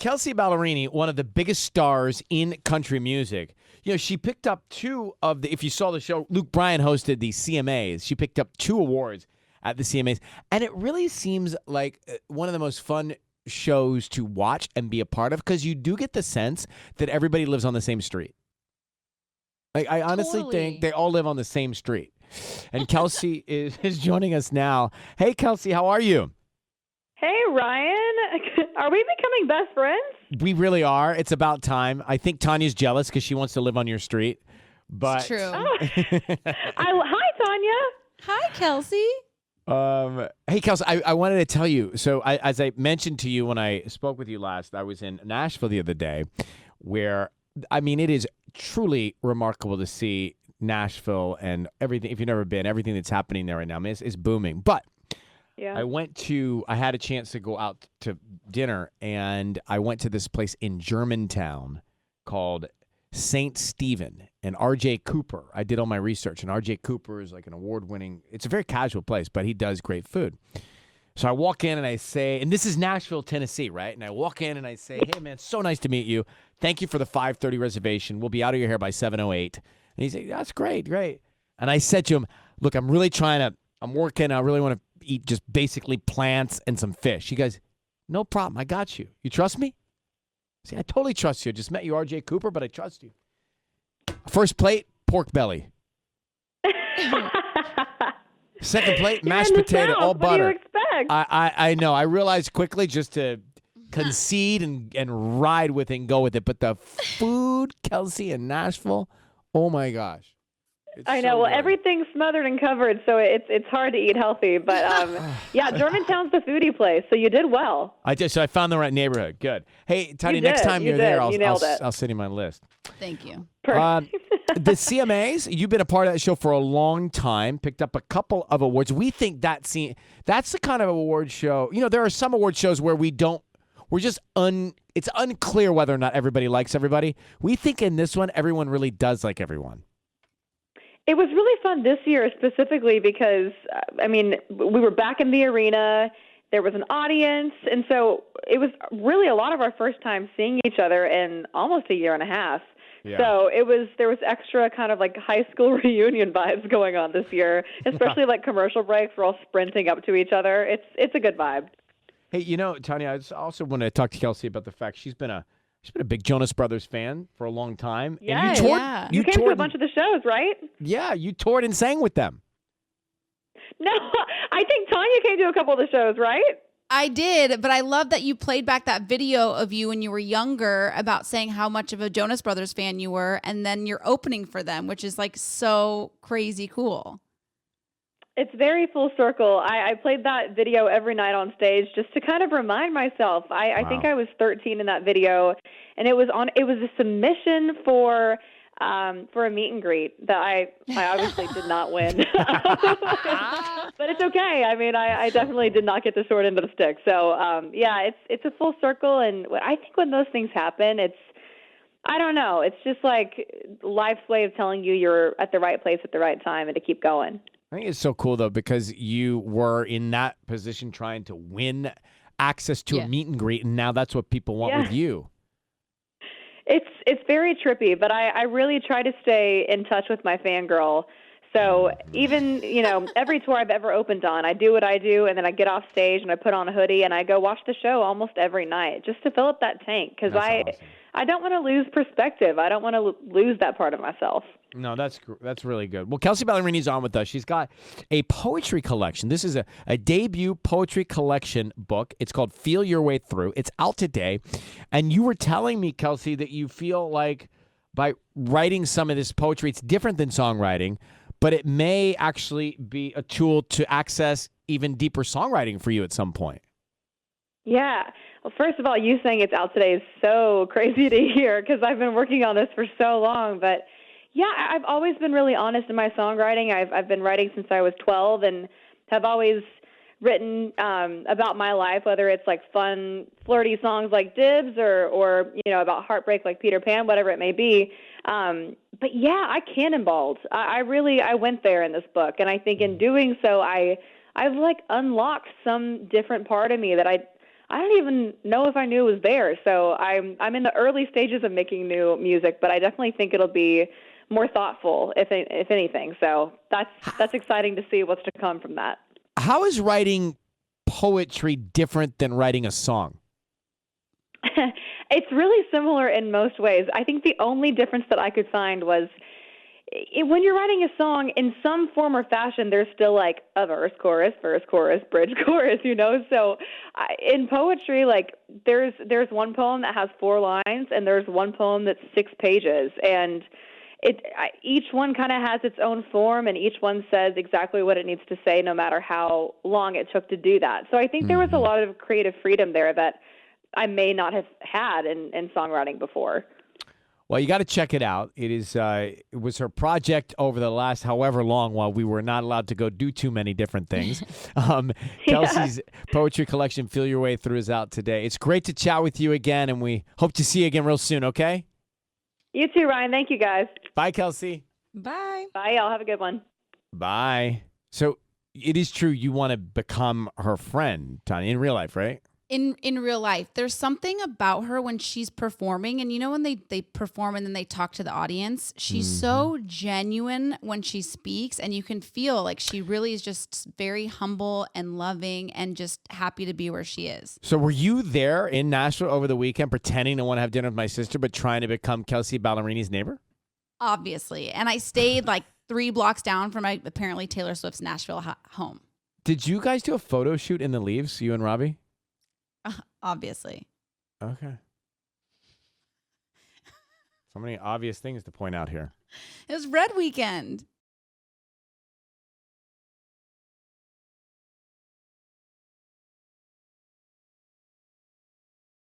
Kelsea Ballerini, one of the biggest stars in country music. She picked up if you saw the show, Luke Bryan hosted the CMAs. She picked up 2 awards at the CMAs. And it really seems like one of the most fun shows to watch and be a part of because you do get the sense that everybody lives on the same street. Like, I honestly think they all live on the same street. And Kelsea is joining us now. Hey, Kelsea, how are you? Hey, Ryan. Are we becoming best friends? We really are. It's about time. I think Tanya's jealous because she wants to live on your street. But It's true. Oh. Hi, Tanya. Hi, Kelsea. Hey, Kelsey, I wanted to tell you. So, as I mentioned to you when I spoke with you last, I was in Nashville the other day, where it is truly remarkable to see Nashville and everything. If you've never been, everything that's happening there right now, is booming. But Yeah. I had a chance to go out to dinner, and I went to this place in Germantown called St. Stephen and R.J. Cooper. I did all my research, and R.J. Cooper is like an award-winning, it's a very casual place, but he does great food. So I walk in and I say, and this is Nashville, Tennessee, right? And I walk in and I say, hey, man, so nice to meet you. Thank you for the 5:30 reservation. We'll be out of your hair by 7:08. And he's like, that's great. And I said to him, look, I'm working. I really want to eat just basically plants and some fish. He goes, no problem. I got you. You trust me? See, I totally trust you. I just met you, R.J. Cooper, but I trust you. First plate, pork belly. Second plate, mashed potato, all butter. What do you expect? I know. I realized quickly just to concede and ride with it and go with it. But the food, Kelsea, in Nashville, oh my gosh. I know. So well, good. everything's smothered and covered, so it's hard to eat healthy. But yeah, Germantown's the foodie place, so you did well. So I found the right neighborhood. Good. Hey, Tanya, You next did. time You you're did. there, You nailed it. I'll send you my list. Thank you. Perfect. The CMAs, you've been a part of that show for a long time, picked up a couple of awards. We think that's the kind of award show. There are some award shows where it's unclear whether or not everybody likes everybody. We think in this one, everyone really does like everyone. It was really fun this year specifically because, we were back in the arena. There was an audience. And so it was really a lot of our first time seeing each other in almost a year and a half. Yeah. So there was extra kind of like high school reunion vibes going on this year, especially like commercial breaks. We're all sprinting up to each other. It's a good vibe. Hey, Tanya, I just also want to talk to Kelsea about the fact she's been a big Jonas Brothers fan for a long time. Yeah, and you came to a bunch of the shows, right? Yeah, you toured and sang with them. No, I think Tanya came to a couple of the shows, right? I did, but I love that you played back that video of you when you were younger about saying how much of a Jonas Brothers fan you were, and then you're opening for them, which is like so crazy cool. It's very full circle. I played that video every night on stage just to kind of remind myself. I think I was 13 in that video, and it was a submission for a meet and greet that I obviously did not win. But it's okay. I definitely did not get the short end of the stick. So it's a full circle, and I think when those things happen, I don't know. It's just like life's way of telling you you're at the right place at the right time and to keep going. I think it's so cool, though, because you were in that position trying to win access to a meet and greet, and now that's what people want with you. It's very trippy, but I really try to stay in touch with my fangirl. So even, every tour I've ever opened on, I do what I do, and then I get off stage and I put on a hoodie and I go watch the show almost every night just to fill up that tank because I don't want to lose perspective. I don't want to lose that part of myself. No, that's really good. Well, Kelsea Ballerini's on with us. She's got a poetry collection. This is a debut poetry collection book. It's called Feel Your Way Through. It's out today. And you were telling me, Kelsea, that you feel like by writing some of this poetry, it's different than songwriting, but it may actually be a tool to access even deeper songwriting for you at some point. Yeah. Well, first of all, you saying it's out today is so crazy to hear because I've been working on this for so long. But yeah, I've always been really honest in my songwriting. I've been writing since I was 12 and have always written about my life, whether it's like fun, flirty songs like Dibs or about heartbreak like Peter Pan, whatever it may be. But yeah, I cannonballed. I went there in this book. And I think in doing so, I've like unlocked some different part of me that I I don't even know if I knew it was there. So I'm in the early stages of making new music, but I definitely think it'll be more thoughtful, if anything. So that's exciting to see what's to come from that. How is writing poetry different than writing a song? It's really similar in most ways. I think the only difference that I could find was when you're writing a song, in some form or fashion, there's still like a verse, chorus, bridge, chorus, So in poetry, like there's one poem that has 4 lines, and there's one poem that's 6 pages, and each one kind of has its own form, and each one says exactly what it needs to say, no matter how long it took to do that. So I think there was a lot of creative freedom there that I may not have had in songwriting before. Well, you got to check it out. It was her project over the last however long while we were not allowed to go do too many different things. Kelsey's poetry collection, Feel Your Way Through, is out today. It's great to chat with you again, and we hope to see you again real soon, okay? You too, Ryan. Thank you, guys. Bye, Kelsey. Bye. Bye, y'all. Have a good one. Bye. So it is true you want to become her friend, Tanya, in real life, right? In real life, there's something about her when she's performing, and when they perform and then they talk to the audience, she's so genuine when she speaks, and you can feel like she really is just very humble and loving and just happy to be where she is. So were you there in Nashville over the weekend pretending to want to have dinner with my sister but trying to become Kelsea Ballerini's neighbor? Obviously. And I stayed like 3 blocks down from my apparently Taylor Swift's Nashville home. Did you guys do a photo shoot in the leaves, you and Robbie? Obviously. Okay. So many obvious things to point out here. It was Red Weekend.